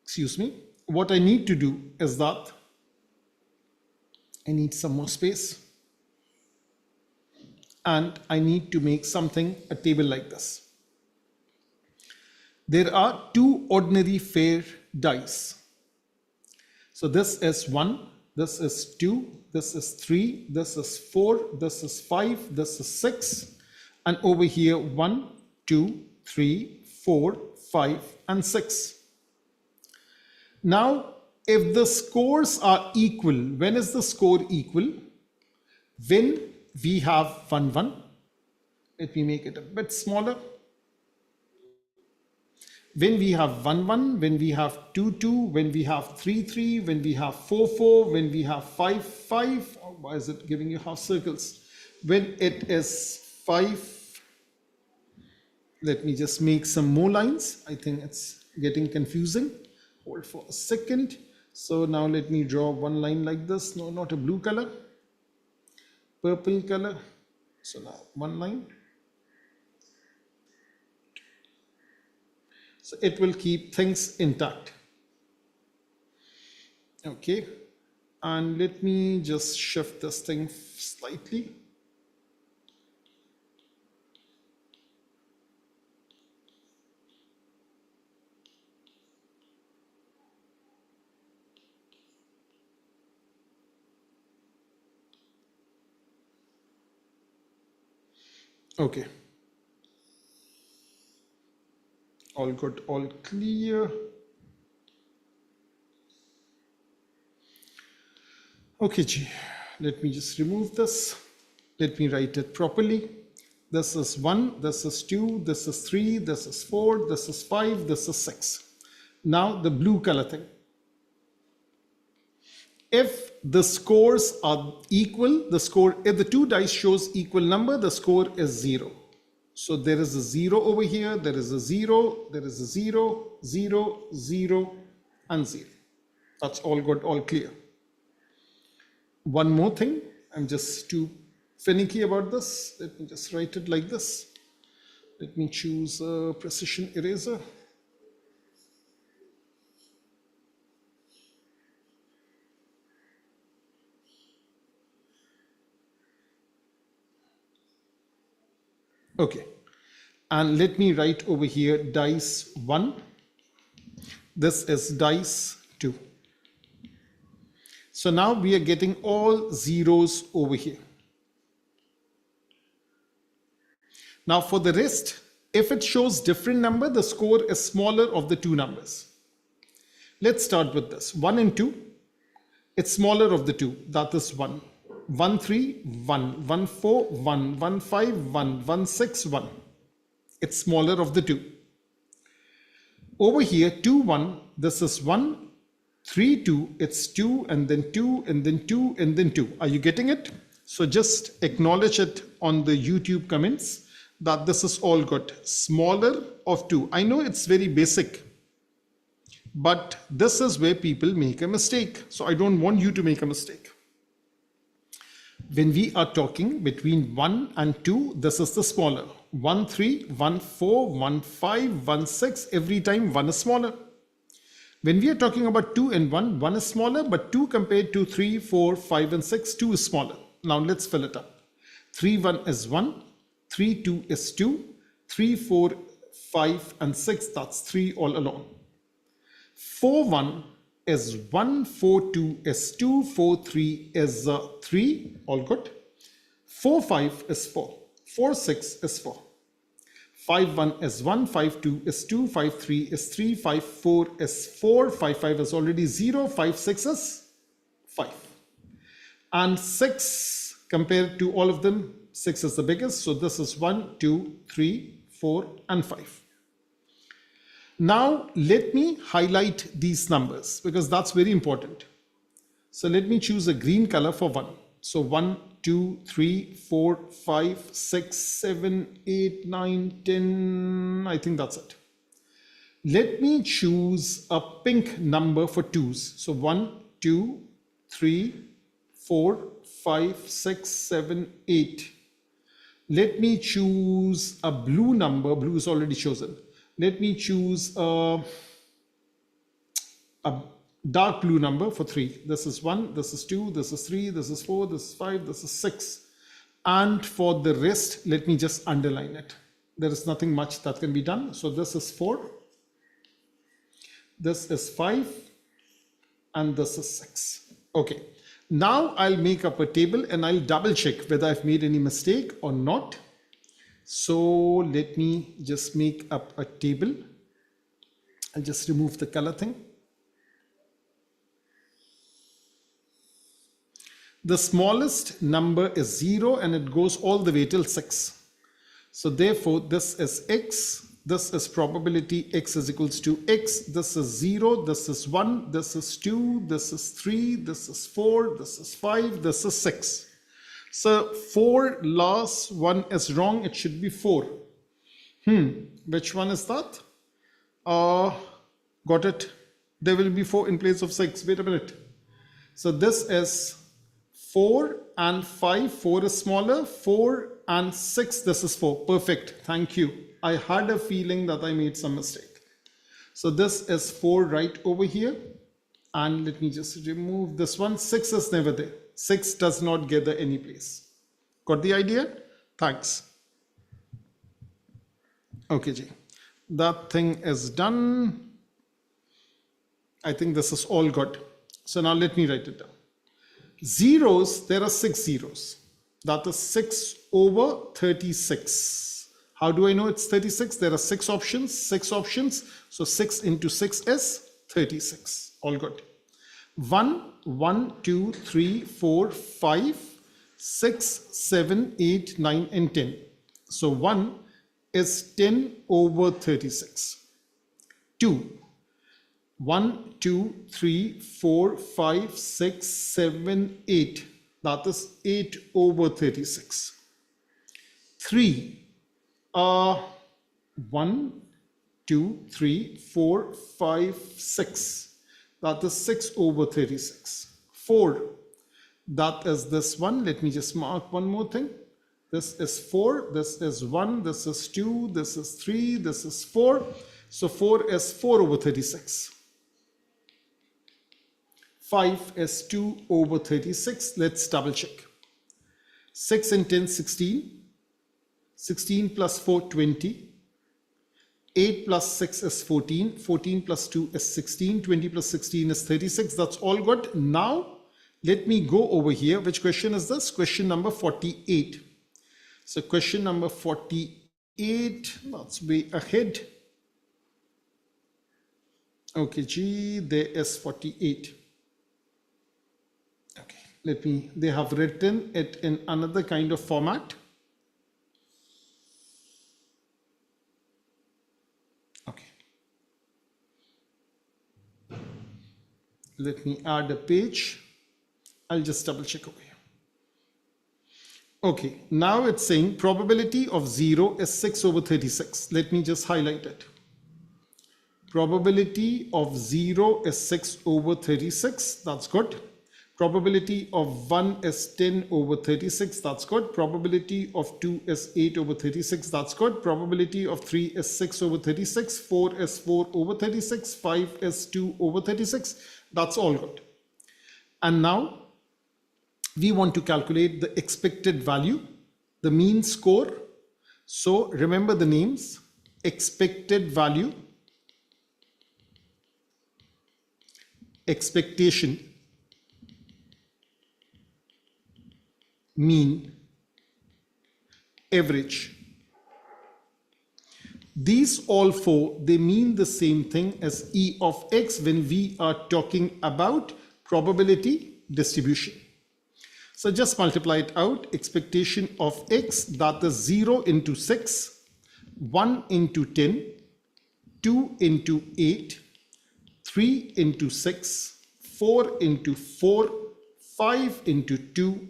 excuse me, what I need to do is that I need some more space. And I need to make something, a table like this. There are two ordinary fair dice. So this is 1, this is 2, this is 3, this is 4, this is 5, this is 6, and over here 1, 2, 3, 4, 5, and 6. Now, if the scores are equal, when is the score equal? When we have 1, 1. Let me make it a bit smaller. When we have 1, 1, when we have 2, 2, when we have 3, 3, when we have 4, 4, when we have 5, 5. Oh, why is it giving you half circles? When it is 5, let me just make some more lines. I think it's getting confusing. Hold for a second. So now let me draw one line like this. No, not a blue color. Purple color. So now one line. So it will keep things intact. Okay. And let me just shift this thing slightly. Okay. All good, all clear. Okay, G. Let me just remove this. Let me write it properly. This is 1, this is 2, this is 3, this is 4, this is 5, this is 6. Now the blue color thing. If the scores are equal, if the two dice shows equal number, the score is 0. So there is a 0 over here, there is a 0, there is a 0, 0, 0, and 0. That's all good, all clear. One more thing, I'm just too finicky about this. Let me just write it like this. Let me choose a precision eraser. Okay, and let me write over here dice 1. This is dice 2. So now we are getting all zeros over here. Now for the rest, if it shows different number, the score is smaller of the two numbers. Let's start with this. 1 and 2, it's smaller of the two, that is 1. 1, 3, 1, 1, 4, 1, 1, 5, 1, 1, 6, 1. It's smaller of the two. Over here, 2, 1, this is 1, 3, 2, it's 2, and then 2, and then 2, and then 2. Are you getting it? So just acknowledge it on the YouTube comments that this is all good. Smaller of 2. I know it's very basic, but this is where people make a mistake. So I don't want you to make a mistake. When we are talking between 1 and 2, this is the smaller. 1, 3, 1, 4, 1, 5, 1, 6, every time 1 is smaller. When we are talking about 2 and 1, 1 is smaller, but 2 compared to 3, 4, 5, and 6, 2 is smaller. Now let's fill it up. 3, 1 is 1, 3, 2 is 2, 3, 4, 5, and 6, that's 3 all along. 4, 1 is 1, 4, 2 is 2, 4, 3 is 3, all good. 4, 5 is 4, 4, 6 is 4. 5, 1 is 1, 5, 2 is 2, 5, 3 is 3, 5, 4 is 4, 5, 5 is already 0, 5, 6 is 5. And 6 compared to all of them, 6 is the biggest. So this is 1, 2, 3, 4, and 5. Now let me highlight these numbers because that's very important. So let me choose a green color for 1. So 1, 2, 3, 4, 5, 6, 7, 8, 9, 10. I think that's it. Let me choose a pink number for 2s. So 1, 2, 3, 4, 5, 6, 7, 8. Let me choose a blue number. Blue is already chosen. Let me choose a dark blue number for 3. This is 1, this is 2, this is 3, this is 4, this is 5, this is 6. And for the rest, let me just underline it. There is nothing much that can be done. So this is 4, this is 5, and this is 6. Okay. Now I'll make up a table and I'll double check whether I've made any mistake or not. So let me just make up a table. I'll just remove the color thing. The smallest number is 0 and it goes all the way till 6. So therefore this is x. This is probability x is equals to x. This is 0. This is 1. This is 2. This is 3. This is 4. This is 5. This is 6. So 4 last one is wrong. It should be 4. Which one is that? Got it. There will be 4 in place of 6. Wait a minute. So this is 4 and 5. 4 is smaller. 4 and 6. This is 4. Perfect. Thank you. I had a feeling that I made some mistake. So this is 4 right over here. And let me just remove this one. 6 is never there. 6 does not gather any place. Got the idea? Thanks. Okay, Ji. That thing is done. I think this is all good. So now let me write it down. Zeros, there are 6 zeros. That is 6 over 36. How do I know it's 36? There are 6 options. 6 options. So 6 into 6 is 36. All good. 1, 1, 2, 3, 4, 5, 6, 7, 8, 9, and 10. So 1 is 10 over 36. 2. 1, 2, 3, 4, 5, 6, 7, 8. That is 8 over 36. 3. 1, 2, 3, 4, 5, 6. That is 6 over 36. 4. That is this one. Let me just mark one more thing. This is 4, this is 1, this is 2, this is 3, this is 4. So 4 is 4 over 36. 5 is 2 over 36. Let's double check. 6 and 10, 16. 16 plus 4, 20. 8 plus 6 is 14. 14 plus 2 is 16. 20 plus 16 is 36. That's all good. Now, let me go over here. Which question is this? Question number 48. So question number 48, that's way ahead. Okay, gee, there is 48. Okay, they have written it in another kind of format. Okay. Let me add a page. I'll just double check over here. Okay, now it's saying probability of 0 is 6 over 36. Let me just highlight it. Probability of 0 is 6 over 36. That's good. Probability of 1 is 10 over 36. That's good. Probability of 2 is 8 over 36. That's good. Probability of 3 is 6 over 36. 4 is 4 over 36. 5 is 2 over 36. That's all good. And now, we want to calculate the expected value, the mean score. So remember the names: expected value, expectation, mean, average. These all four, they mean the same thing as E of X when we are talking about probability distribution. So just multiply it out. Expectation of X, that is 0 into 6, 1 into 10, 2 into 8, 3 into 6, 4 into 4, 5 into 2,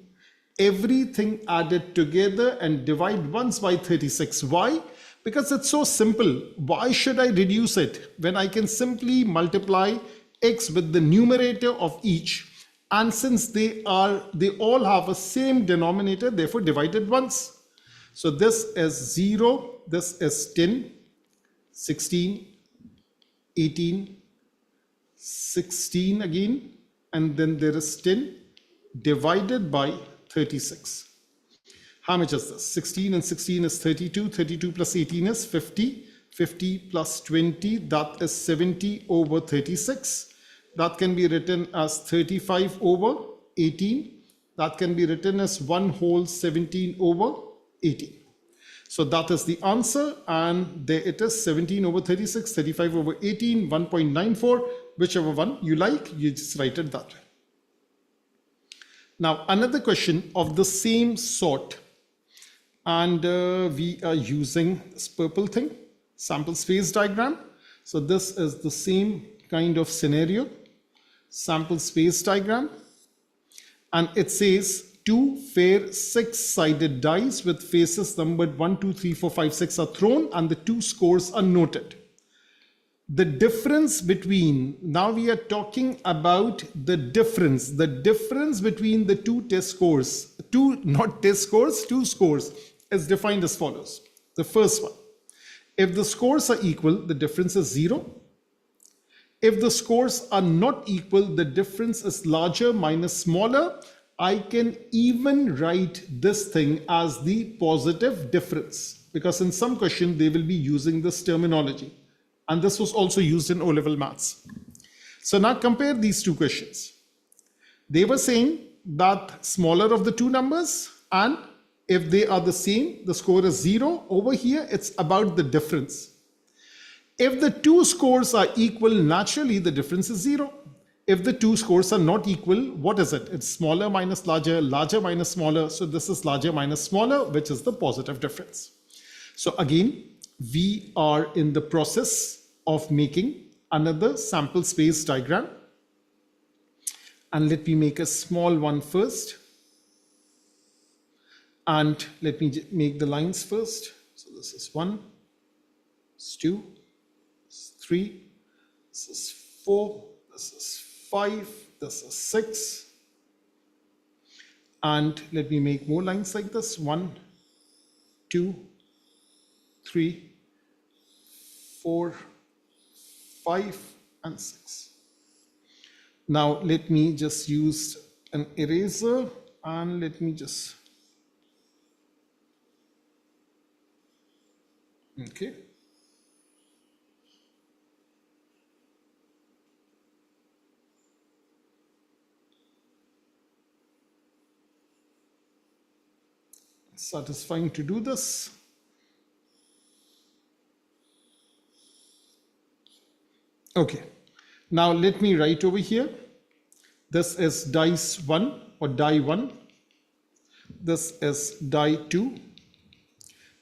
everything added together and divide once by 36. Why? Because it's so simple. Why should I reduce it when I can simply multiply X with the numerator of each? And since they all have a same denominator, therefore divided once. So this is 0, this is 10, 16, 18, 16 again, and then there is 10 divided by 36. How much is this? 16 and 16 is 32, 32 plus 18 is 50, 50 plus 20, that is 70 over 36. That can be written as 35 over 18. That can be written as 1 whole 17 over 18. So that is the answer, and there it is: 17 over 36, 35 over 18, 1.94, whichever one you like, you just write it that way. Now another question of the same sort, and we are using this purple thing, sample space diagram. So this is the same kind of scenario, sample space diagram, and it says two fair six-sided dice with faces numbered 1, 2, 3, 4, 5, 6 are thrown, and the two scores are noted. The difference between, now we are talking about the difference between the two test scores, two scores is defined as follows. The first one, if the scores are equal, the difference is 0. If the scores are not equal, the difference is larger minus smaller. I can even write this thing as the positive difference, because in some question they will be using this terminology. And this was also used in O-level maths. So now compare these two questions. They were saying that smaller of the two numbers, and if they are the same, the score is 0. Over here, it's about the difference. If the two scores are equal, naturally the difference is 0. If the two scores are not equal, what is it? It's smaller minus larger, larger minus smaller. So this is larger minus smaller, which is the positive difference. So again, we are in the process of making another sample space diagram. And let me make a small one first. And let me make the lines first. So this is 1, this is 2, this is 3, this is 4, this is 5, this is 6. And let me make more lines like this. 1, 2, 3, 4, 5, and 6. Now let me just use an eraser and let me just, okay. Satisfying to do this. Okay, now let me write over here. This is dice 1 or die 1. This is die 2.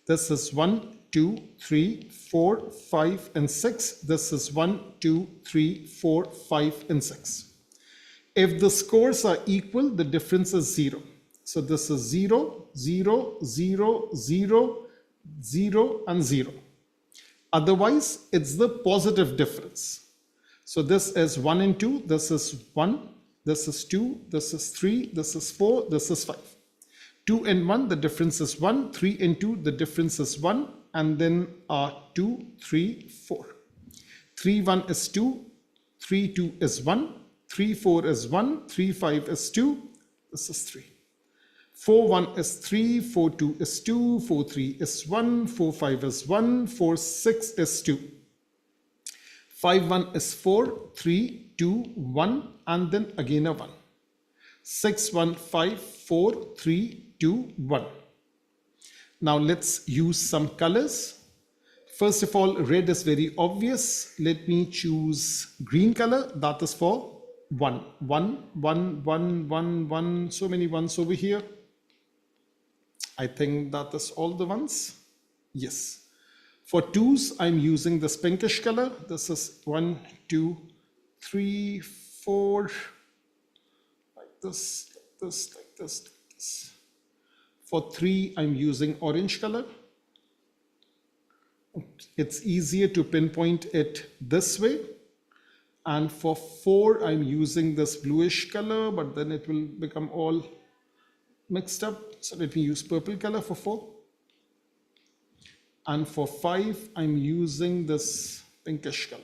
This is 1, 2, 3, 4, 5, and 6. This is 1, 2, 3, 4, 5, and 6. If the scores are equal, the difference is 0. So this is 0, 0, 0, 0, 0, and 0. Otherwise, it's the positive difference. So this is 1 and 2, this is 1, this is 2, this is 3, this is 4, this is 5. 2 and 1, the difference is 1, 3 and 2, the difference is 1, and then 2, 3, 4. 3, 1 is 2, 3, 2 is 1, 3, 4 is 1, 3, 5 is 2, this is 3. 4, 1 is 3, 4, 2 is 2, 4, 3 is 1, 4, 5 is 1, 4, 6 is 2. 5, 1 is 4, 3, 2, 1, and then again a 1. 6, 1, 5, 4, 3, 2, 1. Now let's use some colors. First of all, red is very obvious. Let me choose green color. That is for 1. 1, 1, 1, 1, 1. So many ones over here. I think that is all the ones. Yes. For 2s, I'm using this pinkish color. This is 1, 2, 3, 4. Like this, like this, like this, like this. For 3, I'm using orange color. It's easier to pinpoint it this way. And for 4, I'm using this bluish color, but then it will become all mixed up. So let me use purple color for 4. And for 5, I'm using this pinkish color.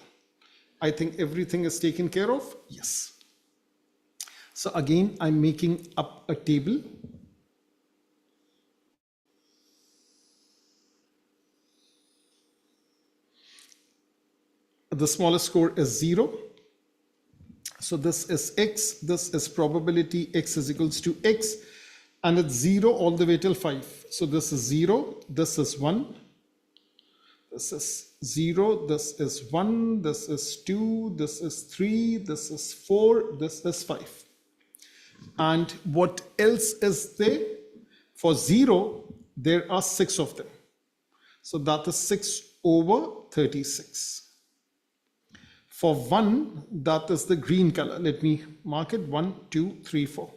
I think everything is taken care of. Yes. So again, I'm making up a table. The smallest score is 0. So this is x. This is probability x is equals to x. And it's 0 all the way till 5. So this is 0. This is 1. This is 0. This is 1. This is 2. This is 3. This is 4. This is 5. And what else is there? For 0, there are 6 of them. So that is 6 over 36. For 1, that is the green color. Let me mark it. 1, 2, 3, 4,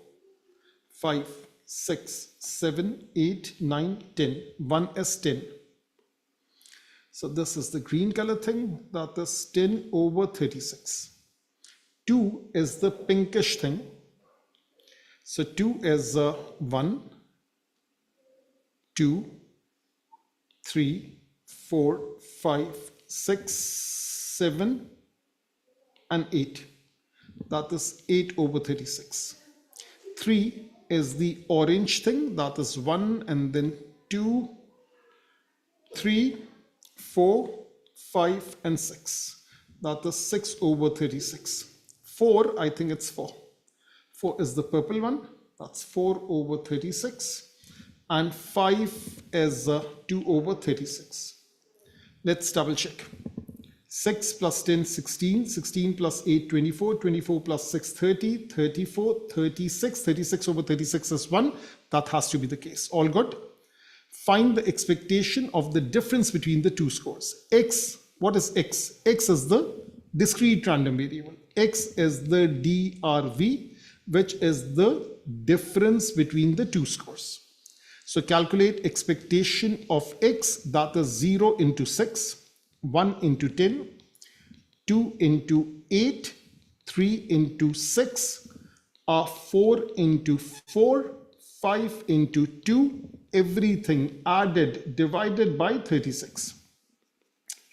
5, 6, 7, 8, 9, 10. 1 is 10. So this is the green color thing. That is 10 over 36. 2 is the pinkish thing. So 2 is 1, 2, 3, 4, 5, 6, 7, and 8. That is 8 over 36. 3 is the orange thing. That is 1 and then 2, 3, 4, 5, and 6. That is 6 over 36. 4, I think it's 4. 4 is the purple one. That's 4 over 36. And 5 is 2 over 36. Let's double check. 6 plus 10, 16, 16 plus 8, 24, 24 plus 6, 30, 34, 36, 36 over 36 is 1. That has to be the case. All good? Find the expectation of the difference between the two scores. X, what is X? X is the discrete random variable. X is the DRV, which is the difference between the two scores. So calculate expectation of X, that is 0 into 6, 1 into 10, 2 into 8, 3 into 6, 4 into 4, 5 into 2, everything added divided by 36.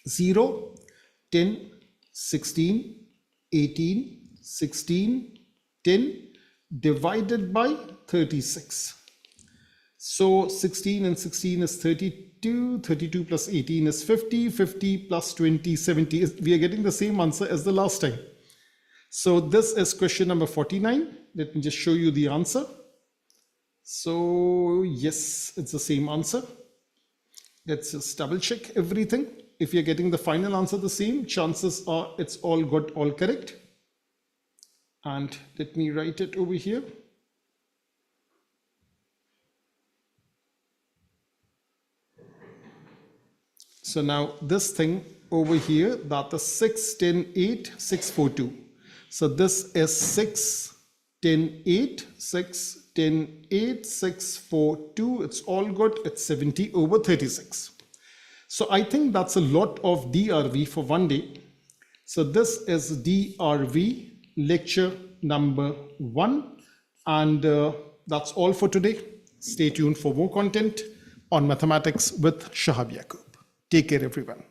0, 10, 16, 18, 16, 10 divided by 36. So 16 and 16 is 32, 32 plus 18 is 50, 50 plus 20, 70. We are getting the same answer as the last time. So this is question number 49. Let me just show you the answer. So yes, it's the same answer. Let's just double check everything. If you're getting the final answer the same, chances are it's all got all correct. And let me write it over here. So now this thing over here, that is 6, 10, 8, 6, 4, 2. So this is 6, 10, 8, 6, 10, 8, 6, 4, 2. It's all good. It's 70 over 36. So I think that's a lot of DRV for one day. So this is DRV lecture number 1. And that's all for today. Stay tuned for more content on Mathematics with Shahab Yaqub. Take care, everyone.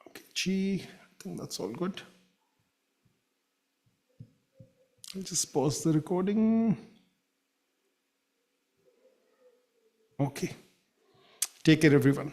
Okay, gee, I think that's all good. I'll just pause the recording. Okay. Take care, everyone.